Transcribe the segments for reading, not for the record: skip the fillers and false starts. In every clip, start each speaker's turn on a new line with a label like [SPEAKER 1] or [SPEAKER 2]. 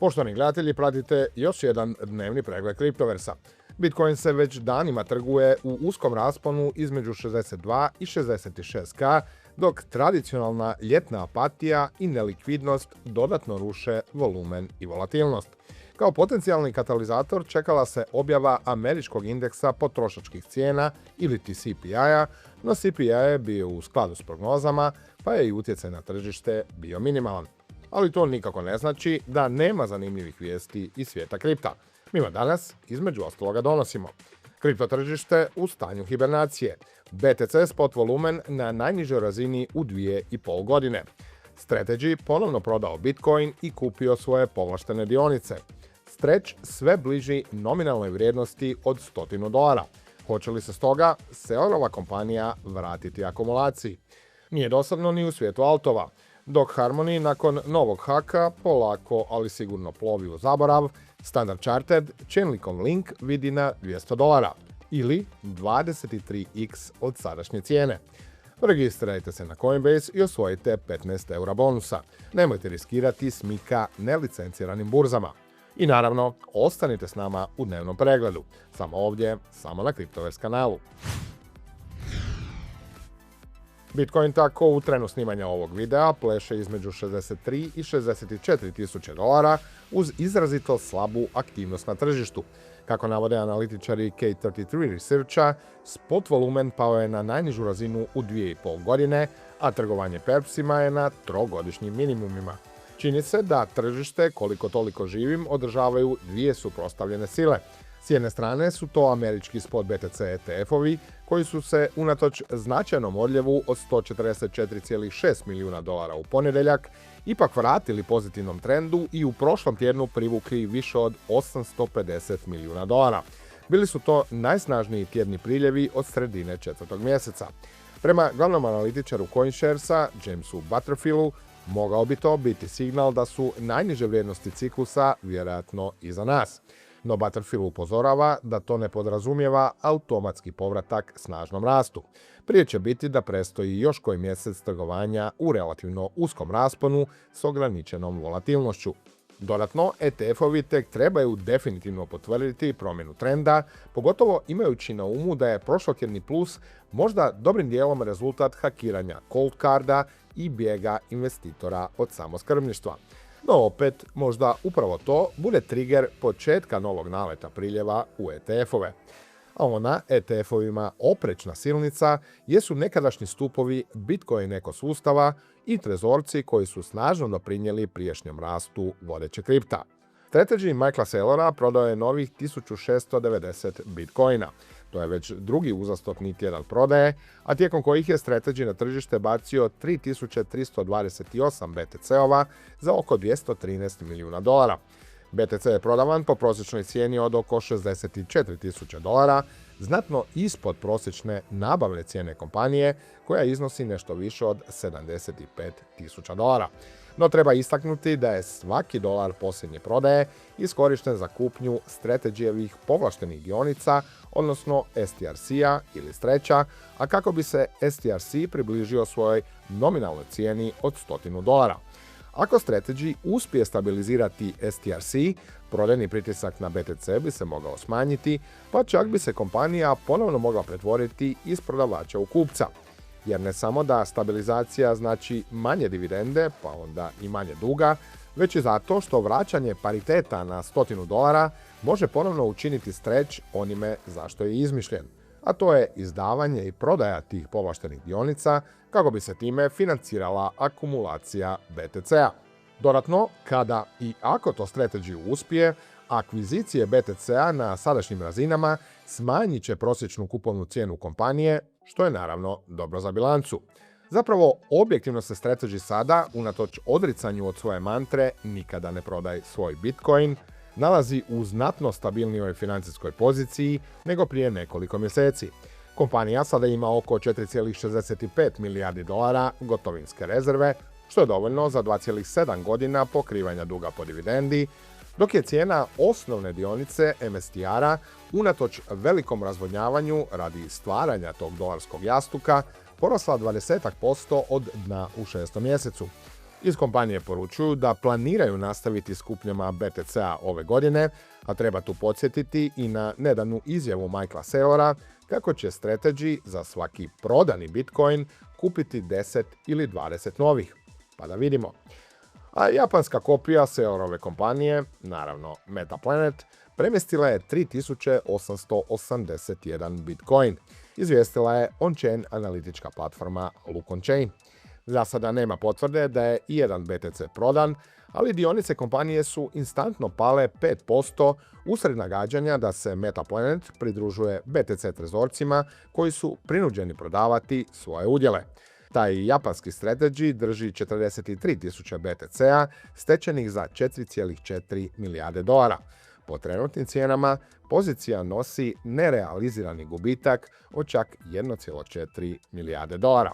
[SPEAKER 1] Poštovani gledatelji, pratite još jedan dnevni pregled kriptoversa. Bitcoin se već danima trguje u uskom rasponu između 62 i 66k, dok tradicionalna ljetna apatija i nelikvidnost dodatno ruše volumen i volatilnost. Kao potencijalni katalizator čekala se objava američkog indeksa potrošačkih cijena ili CPI-a, no CPI je bio u skladu s prognozama, pa je i utjecaj na tržište bio minimalan. Ali to nikako ne znači da nema zanimljivih vijesti iz svijeta kripta. Mi vam danas, između ostaloga, donosimo kripto tržište u stanju hibernacije, BTC spot volumen na najnižoj razini u 2,5 godine, Strategy ponovno prodao Bitcoin i kupio svoje povlaštene dionice, Stretch sve bliži nominalnoj vrijednosti od $100. Hoće li se stoga Saylorova kompanija vratiti akumulaciji? Nije dosadno ni u svijetu altova, dok Harmony nakon novog haka polako, ali sigurno plovi u zaborav. Standard Chartered Chainlinkov link vidi na $200 ili 23x od sadašnje cijene. Registrirajte se na Coinbase i osvojite 15 eura bonusa. Nemojte riskirati s Mika nelicenciranim burzama. I naravno, ostanite s nama u dnevnom pregledu. Samo ovdje, samo na Kriptovers kanalu. Bitcoin tako u trenu snimanja ovog videa pleše između 63 i 64 tisuće dolara uz izrazito slabu aktivnost na tržištu. Kako navode analitičari K33 Researcha, spot volumen pao je na najnižu razinu u 2,5 godine, a trgovanje perpsima je na trogodišnjim minimumima. Čini se da tržište koliko toliko živim održavaju dvije suprotstavljene sile. S jedne strane su to američki spot BTC ETF-ovi koji su se unatoč značajnom odljevu od $144,6 milijuna u ponedjeljak ipak vratili pozitivnom trendu i u prošlom tjednu privukli više od $850 milijuna. Bili su to najsnažniji tjedni priljevi od sredine 4. mjeseca. Prema glavnom analitičaru CoinSharesa, Jamesu Butterfieldu, mogao bi to biti signal da su najniže vrijednosti ciklusa vjerojatno iza nas. No Butterfield upozorava da to ne podrazumijeva automatski povratak snažnom rastu. Prije će biti da prestoji još koji mjesec trgovanja u relativno uskom rasponu s ograničenom volatilnošću. Dodatno, ETF-ovi tek trebaju definitivno potvrditi promjenu trenda, pogotovo imajući na umu da je prošlotjedni plus možda dobrim dijelom rezultat hakiranja cold carda i bijega investitora od samoskrbništva. No opet, možda upravo to bude trigger početka novog naleta priljeva u ETF-ove. A ona ETF-ovima oprečna silnica jesu nekadašnji stupovi Bitcoin ekosustava i trezorci koji su snažno doprinijeli prijašnjem rastu vodeće kripta. Strategy Michaela Saylora prodao je novih 1690 Bitcoina. To je već drugi uzastopni tjedan prodaje, a tijekom kojih je Strategy na tržište bacio 3328 BTC-ova za oko $213 milijuna. BTC je prodavan po prosječnoj cijeni od oko $64,000, znatno ispod prosječne nabavne cijene kompanije koja iznosi nešto više od $75,000. No treba istaknuti da je svaki dolar posljednje prodaje iskorišten za kupnju Strategyjevih povlaštenih dionica, odnosno STRC-a ili Stretcha, a kako bi se STRC približio svojoj nominalnoj cijeni od $100. Ako Strategy uspije stabilizirati STRC, prodajni pritisak na BTC bi se mogao smanjiti, pa čak bi se kompanija ponovno mogla pretvoriti iz prodavača u kupca. Jer ne samo da stabilizacija znači manje dividende, pa onda i manje duga, već i zato što vraćanje pariteta na $100 može ponovno učiniti Stretch onime zašto je izmišljen, a to je izdavanje i prodaja tih povlaštenih dionica kako bi se time financirala akumulacija BTC-a. Dodatno, kada i ako to Strategy uspije, akvizicije BTC-a na sadašnjim razinama smanjit će prosječnu kupovnu cijenu kompanije, što je naravno dobro za bilancu. Zapravo, objektivno se Strategy sada, unatoč odricanju od svoje mantre nikada ne prodaj svoj Bitcoin, nalazi u znatno stabilnijoj financijskoj poziciji nego prije nekoliko mjeseci. Kompanija sada ima oko $4,65 milijardi gotovinske rezerve, što je dovoljno za 2,7 godina pokrivanja duga po dividendi, dok je cijena osnovne dionice MSTR-a unatoč velikom razvodnjavanju radi stvaranja tog dolarskog jastuka porasla 20% od dna u 6. mjesecu. Iz kompanije poručuju da planiraju nastaviti s kupnjama BTC-a ove godine, a treba tu podsjetiti i na nedavnu izjavu Michaela Saylora kako će Strategy za svaki prodani Bitcoin kupiti 10 ili 20 novih. Pa da vidimo. A japanska kopija Saylorove kompanije, naravno Metaplanet, premjestila je 3881 Bitcoin, izvijestila je on-chain analitička platforma Look On-chain. Za sada nema potvrde da je ijedan BTC prodan, ali dionice kompanije su instantno pale 5% usred nagađanja da se Metaplanet pridružuje BTC trezorcima koji su prinuđeni prodavati svoje udjele. Taj japanski Strategy drži 43.000 BTC-a stečenih za 4,4 milijarde dolara. Po trenutnim cijenama, pozicija nosi nerealizirani gubitak od čak 1,4 milijarde dolara.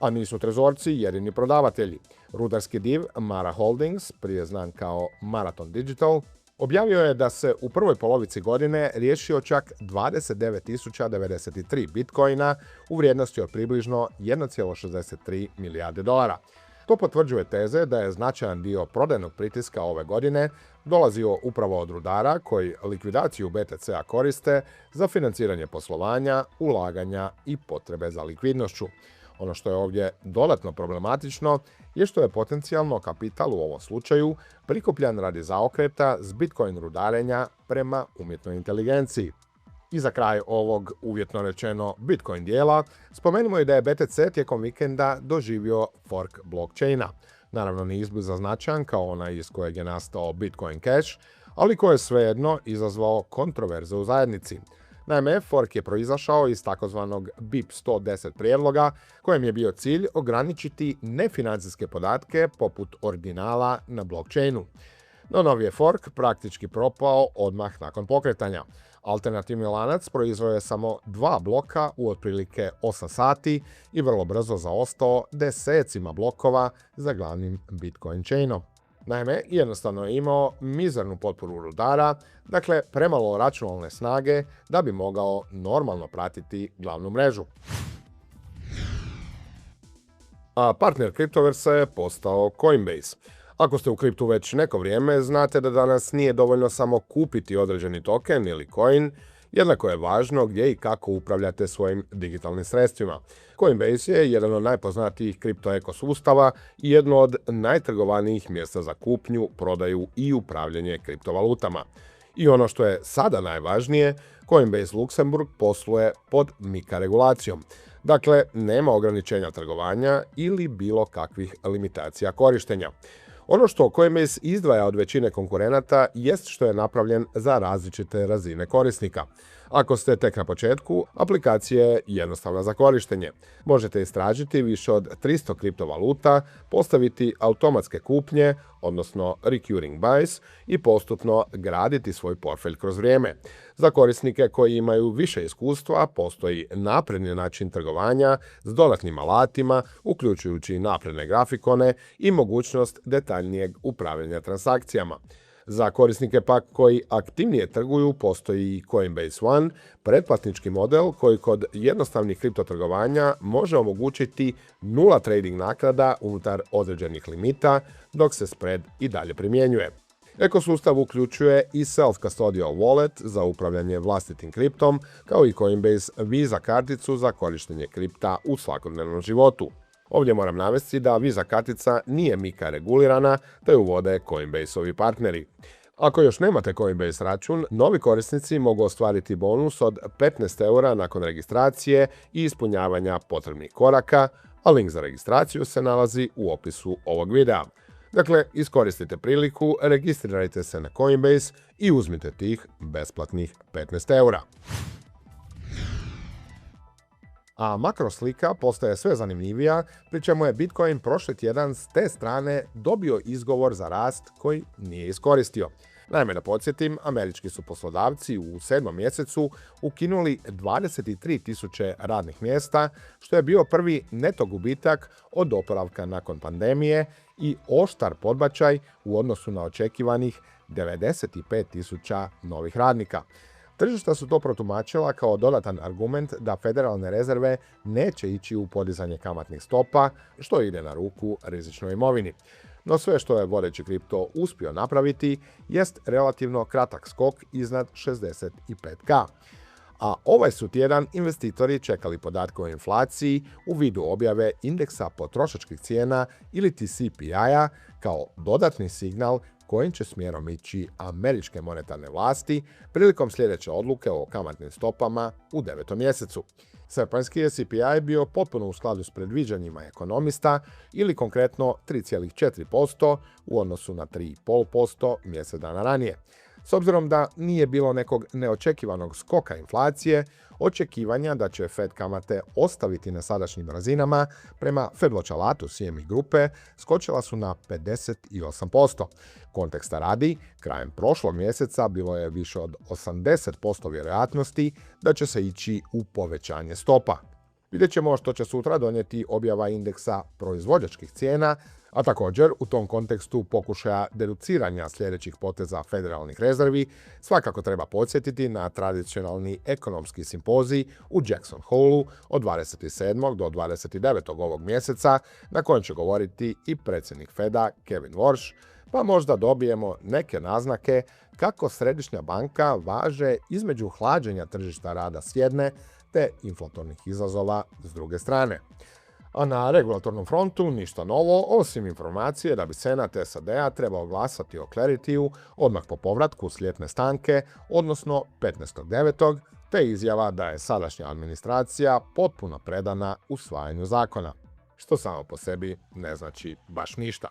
[SPEAKER 1] A nisu trezorci jedini prodavatelji. Rudarski div Mara Holdings, prije znan kao Marathon Digital, objavio je da se u prvoj polovici godine riješio čak 29.093 bitcoina u vrijednosti od približno 1,63 milijarde dolara. To potvrđuje teze da je značajan dio prodajnog pritiska ove godine dolazio upravo od rudara koji likvidaciju BTC-a koriste za financiranje poslovanja, ulaganja i potrebe za likvidnošću. Ono što je ovdje dodatno problematično je što je potencijalno kapital u ovom slučaju prikupljan radi zaokreta s Bitcoin rudarenja prema umjetnoj inteligenciji. I za kraj ovog, uvjetno rečeno, Bitcoin dijela, spomenimo i da je BTC tijekom vikenda doživio fork blockchaina. Naravno nije izbliza značajan kao onaj iz kojeg je nastao Bitcoin Cash, ali koji je svejedno izazvao kontroverze u zajednici. Naime, fork je proizašao iz takozvanog BIP 110 prijedloga, kojem je bio cilj ograničiti nefinancijske podatke poput ordinala na blockchainu. No novi je fork praktički propao odmah nakon pokretanja. Alternativni lanac proizveo je samo 2 bloka u otprilike 8 sati i vrlo brzo zaostao desecima blokova za glavnim Bitcoin chainom. Naime, jednostavno je imao mizernu potporu rudara, dakle premalo računalne snage da bi mogao normalno pratiti glavnu mrežu. A partner Cryptoversa je postao Coinbase. Ako ste u kriptu već neko vrijeme, znate da danas nije dovoljno samo kupiti određeni token ili coin, jednako je važno gdje i kako upravljate svojim digitalnim sredstvima. Coinbase je jedan od najpoznatijih kripto ekosustava i jedno od najtrgovanijih mjesta za kupnju, prodaju i upravljanje kriptovalutama. I ono što je sada najvažnije, Coinbase Luksemburg posluje pod MiCA regulacijom. Dakle, nema ograničenja trgovanja ili bilo kakvih limitacija korištenja. Ono što Coinbase izdvaja od većine konkurenata jest što je napravljen za različite razine korisnika. Ako ste tek na početku, aplikacija je jednostavna za korištenje. Možete istražiti više od 300 kriptovaluta, postaviti automatske kupnje, odnosno recurring buys, i postupno graditi svoj portfelj kroz vrijeme. Za korisnike koji imaju više iskustva, postoji napredni način trgovanja s dodatnim alatima, uključujući napredne grafikone i mogućnost detaljnijeg upravljanja transakcijama. Za korisnike pak koji aktivnije trguju postoji i Coinbase One, pretplatnički model koji kod jednostavnih kriptotrgovanja može omogućiti 0 trading naknada unutar određenih limita, dok se spread i dalje primjenjuje. Ekosustav uključuje i self-custodial wallet za upravljanje vlastitim kriptom, kao i Coinbase Visa karticu za korištenje kripta u svakodnevnom životu. Ovdje moram navesti da Visa kartica nije MiCA regulirana, te ju vode Coinbase-ovi partneri. Ako još nemate Coinbase račun, novi korisnici mogu ostvariti bonus od 15 € nakon registracije i ispunjavanja potrebnih koraka, a link za registraciju se nalazi u opisu ovog videa. Dakle, iskoristite priliku, registrirajte se na Coinbase i uzmite tih besplatnih 15 €. A makroslika postaje sve zanimljivija, pri čemu je Bitcoin prošli tjedan s te strane dobio izgovor za rast koji nije iskoristio. Naime, da podsjetim, američki su poslodavci u 7. mjesecu ukinuli 23.000 radnih mjesta, što je bio prvi neto gubitak od oporavka nakon pandemije i oštar podbačaj u odnosu na očekivanih 95.000 novih radnika. Tržišta su to protumačila kao dodatan argument da federalne rezerve neće ići u podizanje kamatnih stopa, što ide na ruku rizičnoj imovini. No sve što je vodeći kripto uspio napraviti jest relativno kratak skok iznad 65K. A ovaj su tjedan investitori čekali podatke o inflaciji u vidu objave indeksa potrošačkih cijena ili ti CPI-a kao dodatni signal kojim će smjerom ići američke monetarne vlasti prilikom sljedeće odluke o kamatnim stopama u 9. mjesecu. Srpanjski je CPI bio potpuno u skladu s predviđanjima ekonomista ili konkretno 3,4% u odnosu na 3,5% mjesec dana ranije. S obzirom da nije bilo nekog neočekivanog skoka inflacije, očekivanja da će Fed kamate ostaviti na sadašnjim razinama prema Fedwatch alatu CME grupe skočila su na 58%. Konteksta radi, krajem prošlog mjeseca bilo je više od 80% vjerojatnosti da će se ići u povećanje stopa. Vidjet ćemo što će sutra donijeti objava indeksa proizvođačkih cijena, a također u tom kontekstu pokušaja deduciranja sljedećih poteza federalnih rezervi svakako treba podsjetiti na tradicionalni ekonomski simpozij u Jackson Hole od 27. do 29. ovog mjeseca na kojem će govoriti i predsjednik Feda Kevin Warsh, pa možda dobijemo neke naznake kako središnja banka važe između hlađenja tržišta rada s jedne te inflatornih izazova s druge strane. A na regulatornom frontu ništa novo, osim informacije da bi Senat SAD-a trebao glasati o Clarityu odmah po povratku s ljetne stanke, odnosno 15.9., te izjava da je sadašnja administracija potpuno predana usvajanju zakona, što samo po sebi ne znači baš ništa.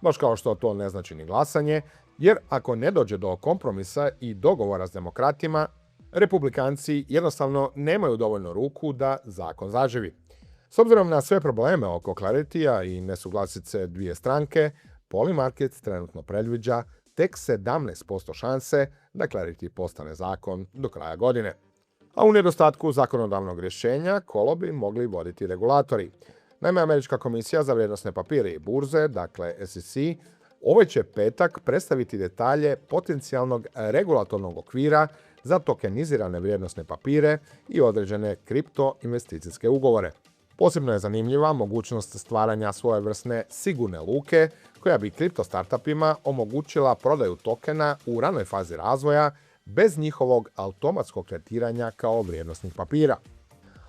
[SPEAKER 1] Baš kao što to ne znači ni glasanje, jer ako ne dođe do kompromisa i dogovora s demokratima, republikanci jednostavno nemaju dovoljno ruku da zakon zaživi. S obzirom na sve probleme oko Claritya i nesuglasice dvije stranke, Polymarket trenutno predviđa tek 17% šanse da Clarity postane zakon do kraja godine. A u nedostatku zakonodavnog rješenja kolo bi mogli voditi regulatori. Naime, Američka komisija za vrijednosne papire i burze, dakle SEC, ovaj će petak predstaviti detalje potencijalnog regulatornog okvira za tokenizirane vrijednosne papire i određene kripto investicijske ugovore. Posebno je zanimljiva mogućnost stvaranja svojevrsne sigurne luke koja bi kripto startupima omogućila prodaju tokena u ranoj fazi razvoja bez njihovog automatskog tretiranja kao vrijednosnih papira.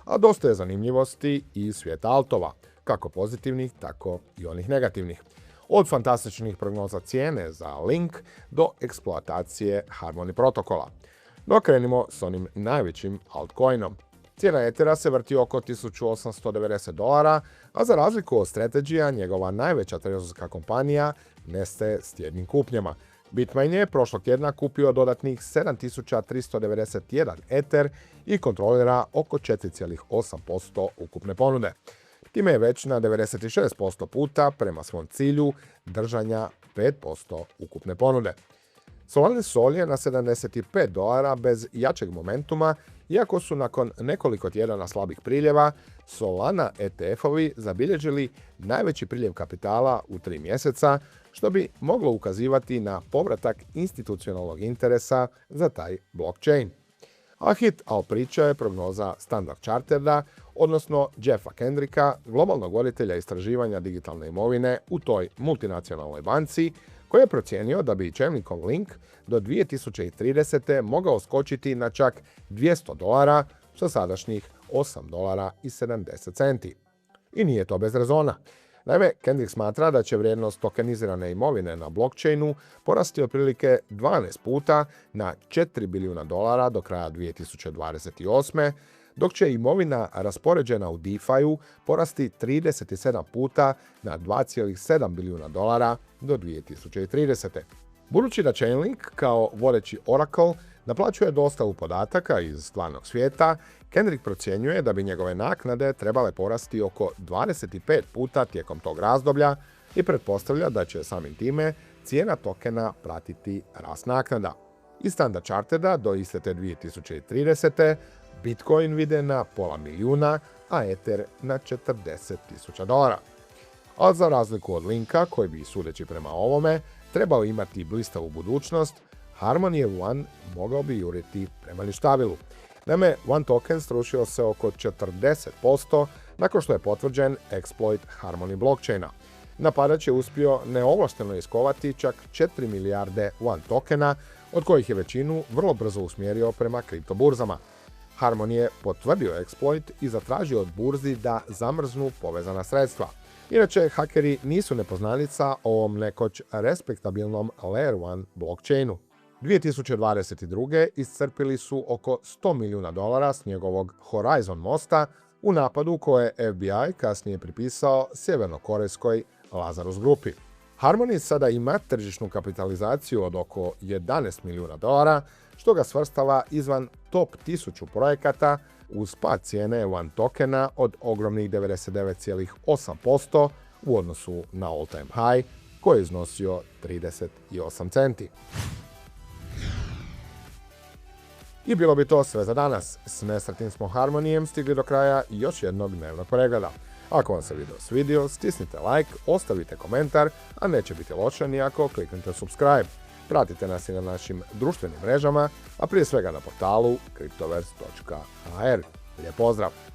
[SPEAKER 1] A dosta je zanimljivosti i iz svijeta altova, kako pozitivnih, tako i onih negativnih. Od fantastičnih prognoza cijene za Link do eksploatacije Harmony protokola. No krenimo s onim najvećim altcoinom. Cijena Ethera se vrti oko $1890, a za razliku od Strategija, njegova najveća trezorska kompanija nestaje s tjednim kupnjama. Bitmain je prošlog tjedna kupio dodatnih 7391 Ether i kontrolira oko 4,8% ukupne ponude. Time je već na 96% puta prema svom cilju držanja 5% ukupne ponude. Solana Sol je na $75 bez jačeg momentuma, iako su nakon nekoliko tjedana slabih priljeva Solana ETF-ovi zabilježili najveći priljev kapitala u 3 mjeseca, što bi moglo ukazivati na povratak institucionalnog interesa za taj blockchain. A hit al priča je prognoza Standard Charterda, odnosno Jeffa Kendricka, globalnog voditelja istraživanja digitalne imovine u toj multinacionalnoj banci, koji je procijenio da bi čelnikov Link do 2030. mogao skočiti na čak $200 sa sadašnjih $8,70. I nije to bez rezona. Naime, Kendrick smatra da će vrijednost tokenizirane imovine na blockchainu porasti otprilike 12 puta na $4 bilijuna do kraja 2028. dok će imovina raspoređena u DeFi-u porasti 37 puta na $2,7 bilijuna do 2030. Budući da Chainlink kao vodeći Oracle naplaćuje dostavu podataka iz stvarnog svijeta, Kendrick procjenjuje da bi njegove naknade trebale porasti oko 25 puta tijekom tog razdoblja i pretpostavlja da će samim time cijena tokena pratiti rast naknada. Iz Standard Charterda do iste te 2030. Bitcoin vide na $500,000, a Ether na $40,000. A za razliku od Linka, koji bi, sudeći prema ovome, trebao imati blistavu budućnost, Harmony One mogao bi juriti prema ništavilu. Naime, One token srušio se oko 40% nakon što je potvrđen exploit Harmony blockchaina. Napadač je uspio neovlašteno iskovati čak 4 milijarde One tokena, od kojih je većinu vrlo brzo usmjerio prema kriptoburzama. Harmony je potvrdio exploit i zatražio od burzi da zamrznu povezana sredstva. Inače, hakeri nisu nepoznanica o ovom nekoć respektabilnom Layer 1 blockchainu. 2022. iscrpili su oko $100 milijuna s njegovog Horizon mosta u napadu koje je FBI kasnije pripisao sjevernokorejskoj Lazarus grupi. Harmony sada ima tržišnu kapitalizaciju od oko $11 milijuna, što ga svrstava izvan top 1000 projekata uz pad cijene One tokena od ogromnih 99,8% u odnosu na all-time high koji je iznosio 38 centi. I bilo bi to sve za danas. S nesretnim smo Harmonyjem stigli do kraja još jednog dnevnog pregleda. Ako vam se video svidio, stisnite like, ostavite komentar, a neće biti loše ni ako kliknete subscribe. Pratite nas i na našim društvenim mrežama, a prije svega na portalu cryptoverse.hr. Lijep pozdrav!